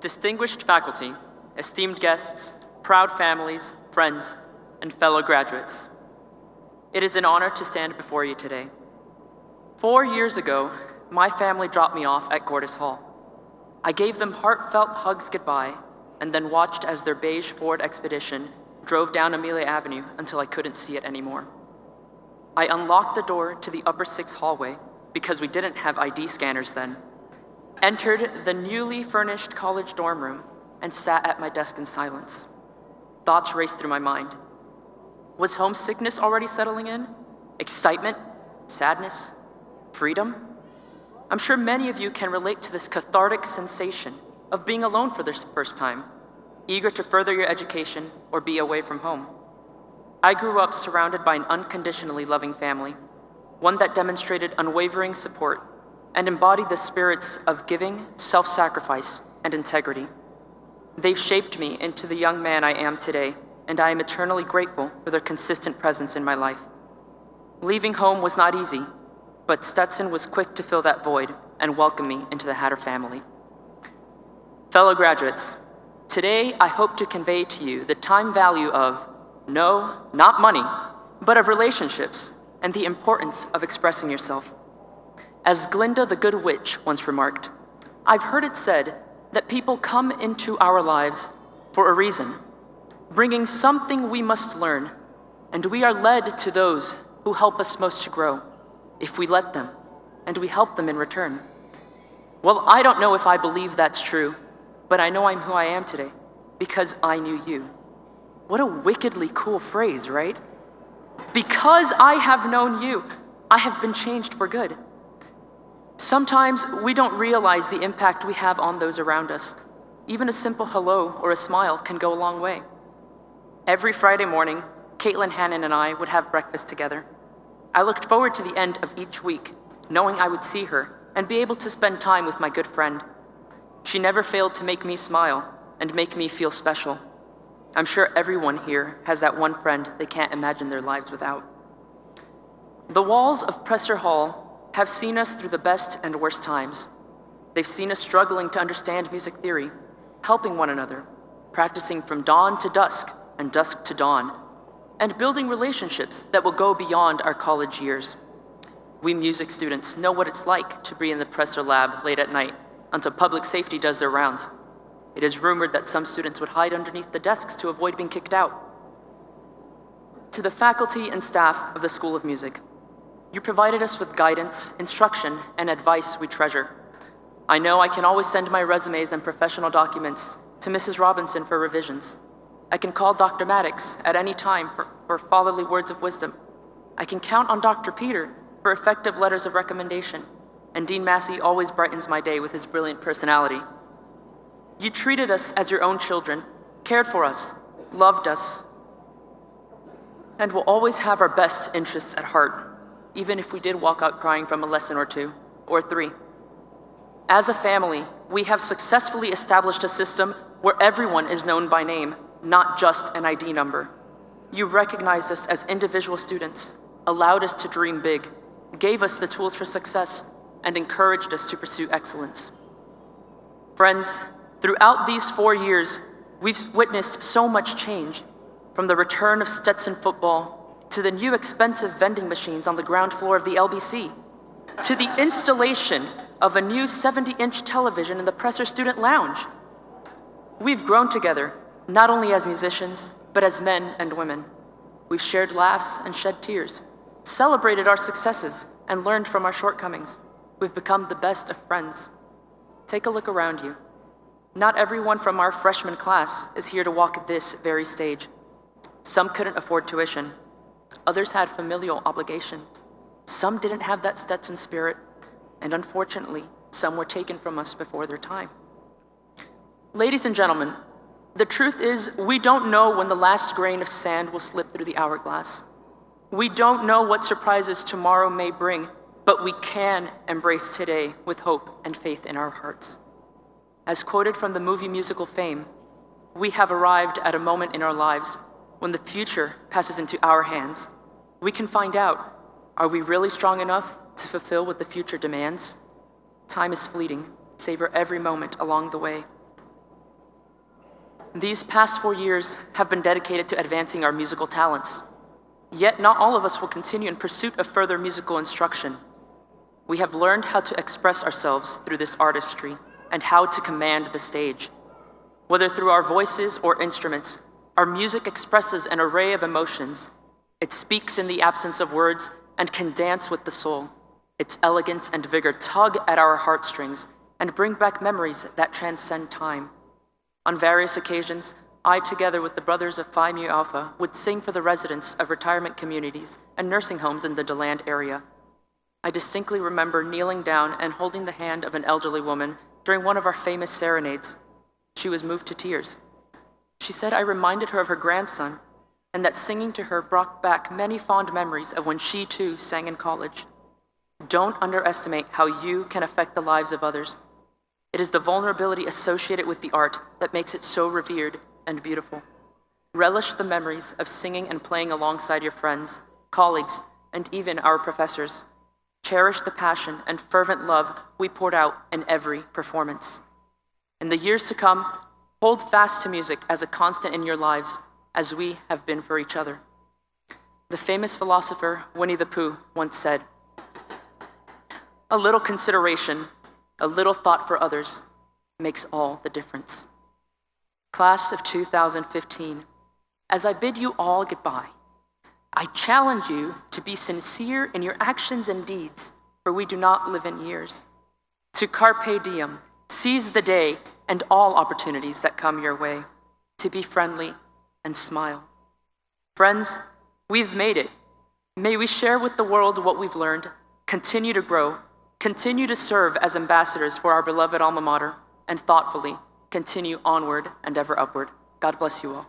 Distinguished faculty, esteemed guests, proud families, friends, and fellow graduates, it is an honor to stand before you today. 4 years ago, my family dropped me off at Gordis Hall. I gave them heartfelt hugs goodbye and then watched as their beige Ford Expedition drove down Amelia Avenue until I couldn't see it anymore. I unlocked the door to the upper 6 hallway because we didn't have ID scanners then, entered the newly furnished college dorm room, and sat at my desk in silence. Thoughts raced through my mind. Was homesickness already settling in? Excitement? Sadness? Freedom? I'm sure many of you can relate to this cathartic sensation of being alone for the first time, eager to further your education or be away from home. I grew up surrounded by an unconditionally loving family, one that demonstrated unwavering support and embodied the spirits of giving, self-sacrifice, and integrity. They've shaped me into the young man I am today, and I am eternally grateful for their consistent presence in my life. Leaving home was not easy, but Stetson was quick to fill that void and welcome me into the Hatter family. Fellow graduates, today I hope to convey to you the time value of, no, not money, but of relationships and the importance of expressing yourself. As Glinda the Good Witch once remarked, I've heard it said that people come into our lives for a reason, bringing something we must learn, and we are led to those who help us most to grow, if we let them, and we help them in return. Well, I don't know if I believe that's true, but I know I'm who I am today, because I knew you. What a wickedly cool phrase, right? Because I have known you, I have been changed for good. Sometimes we don't realize the impact we have on those around us. Even a simple hello or a smile can go a long way. Every Friday morning, Caitlin Hannon and I would have breakfast together. I looked forward to the end of each week, knowing I would see her and be able to spend time with my good friend. She never failed to make me smile and make me feel special. I'm sure everyone here has that one friend they can't imagine their lives without. The walls of Presser Hall have seen us through the best and worst times. They've seen us struggling to understand music theory, helping one another, practicing from dawn to dusk and dusk to dawn, and building relationships that will go beyond our college years. We music students know what it's like to be in the Presser lab late at night until public safety does their rounds. It is rumored that some students would hide underneath the desks to avoid being kicked out. To the faculty and staff of the School of Music, you provided us with guidance, instruction, and advice we treasure. I know I can always send my resumes and professional documents to Mrs. Robinson for revisions. I can call Dr. Maddox at any time for fatherly words of wisdom. I can count on Dr. Peter for effective letters of recommendation, and Dean Massey always brightens my day with his brilliant personality. You treated us as your own children, cared for us, loved us, and will always have our best interests at heart, even if we did walk out crying from a lesson or 2 or 3. As a family, we have successfully established a system where everyone is known by name, not just an ID number. You recognized us as individual students, allowed us to dream big, gave us the tools for success, and encouraged us to pursue excellence. Friends, throughout these 4 years, we've witnessed so much change, from the return of Stetson football to the new expensive vending machines on the ground floor of the LBC, to the installation of a new 70-inch television in the Presser Student Lounge. We've grown together, not only as musicians, but as men and women. We've shared laughs and shed tears, celebrated our successes, and learned from our shortcomings. We've become the best of friends. Take a look around you. Not everyone from our freshman class is here to walk this very stage. Some couldn't afford tuition. Others had familial obligations. Some didn't have that Stetson spirit, and unfortunately, some were taken from us before their time. Ladies and gentlemen, the truth is we don't know when the last grain of sand will slip through the hourglass. We don't know what surprises tomorrow may bring, but we can embrace today with hope and faith in our hearts. As quoted from the movie musical Fame, we have arrived at a moment in our lives when the future passes into our hands. We can find out, are we really strong enough to fulfill what the future demands? Time is fleeting. Savor every moment along the way. These past 4 years have been dedicated to advancing our musical talents. Yet not all of us will continue in pursuit of further musical instruction. We have learned how to express ourselves through this artistry and how to command the stage. Whether through our voices or instruments, our music expresses an array of emotions. It speaks in the absence of words and can dance with the soul. Its elegance and vigor tug at our heartstrings and bring back memories that transcend time. On various occasions, I, together with the brothers of Phi Mu Alpha, would sing for the residents of retirement communities and nursing homes in the DeLand area. I distinctly remember kneeling down and holding the hand of an elderly woman during one of our famous serenades. She was moved to tears. She said I reminded her of her grandson, and that singing to her brought back many fond memories of when she too sang in college. Don't underestimate how you can affect the lives of others. It is the vulnerability associated with the art that makes it so revered and beautiful. Relish the memories of singing and playing alongside your friends, colleagues, and even our professors. Cherish the passion and fervent love we poured out in every performance. In the years to come, hold fast to music as a constant in your lives, as we have been for each other. The famous philosopher Winnie the Pooh once said, "A little consideration, a little thought for others makes all the difference." Class of 2015, as I bid you all goodbye, I challenge you to be sincere in your actions and deeds, for we do not live in years. To carpe diem, seize the day and all opportunities that come your way, to be friendly and smile. Friends, we've made it. May we share with the world what we've learned, continue to grow, continue to serve as ambassadors for our beloved alma mater, and thoughtfully continue onward and ever upward. God bless you all.